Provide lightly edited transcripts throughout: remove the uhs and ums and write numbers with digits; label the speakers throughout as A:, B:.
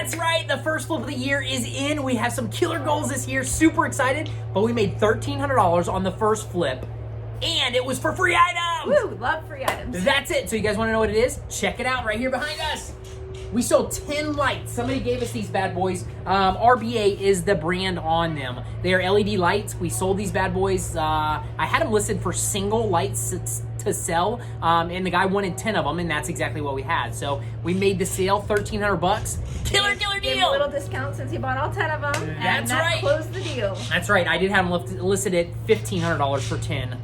A: That's right. The first flip of the year is in. We have some killer goals this year. Super excited. But we made $1,300 on the first flip. And it was for free items.
B: Woo, love free items.
A: That's it. So you guys want to know what it is? Check it out right here behind us. We sold 10 lights. Somebody gave us these bad boys. RBA is the brand on them. They are LED lights. We sold these bad boys. I had them listed for single lights to sell, and the guy wanted 10 of them, and that's exactly what we had. So we made the sale, $1,300. Killer
B: Gave
A: deal.
B: him a little discount since he bought all 10 of them.
A: That's
B: and that
A: right.
B: closed the deal.
A: That's right. I did have them listed at $1,500 for 10.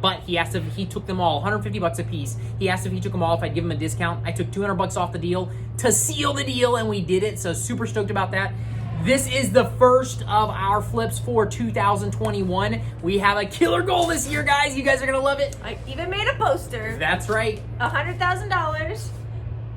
A: But he asked if he took them all, $150 a piece. He asked if he took them all, if I'd give him a discount. I took $200 off the deal to seal the deal, and we did it. So super stoked about that. This is the first of our flips for 2021. We have a killer goal this year, guys. You guys are gonna love it.
B: I even made a poster.
A: That's right.
B: $100,000.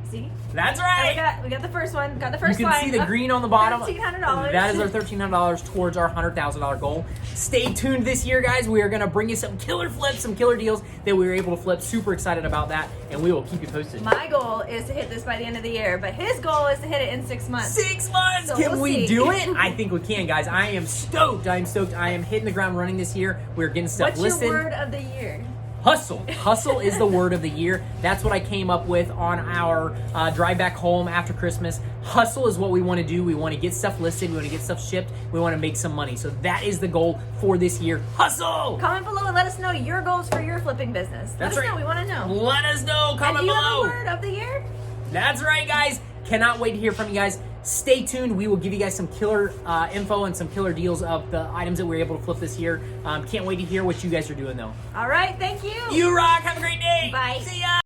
B: See?
A: That's
B: And
A: right.
B: we got the first one. Got the first
A: You can
B: line.
A: see the green on the bottom.
B: $1,300.
A: That is our $1,300 towards our $100,000 goal. Stay tuned this year, guys. We are going to bring you some killer flips, some killer deals that we were able to flip. Super excited about that, and we will keep you posted.
B: My goal is to hit this by the end of the year, but his goal is to hit it in 6 months.
A: 6 months.
B: So
A: Can
B: we'll
A: we
B: see.
A: do it? I think we can, guys. I am stoked. I am stoked. I am hitting the ground running this year. We're getting stuff
B: What's
A: listed.
B: your word of the year?
A: Hustle. Hustle is the word of the year. That's what I came up with on our drive back home after Christmas. Hustle is what we want to do. We want to get stuff listed. We want to get stuff shipped. We want to make some money. So that is the goal for this year. Hustle!
B: Comment below and let us know your goals for your flipping business.
A: That's
B: let us
A: right.
B: know. We want to know.
A: Let us know.
B: And
A: Comment
B: do you have a
A: below.
B: word of the year?
A: That's right, guys. Cannot wait to hear from you guys. Stay tuned. We will give you guys some killer info and some killer deals of the items that we were able to flip this year. Can't wait to hear what you guys are doing, though.
B: All right. Thank you.
A: You rock. Have a great day.
B: Bye.
A: See ya.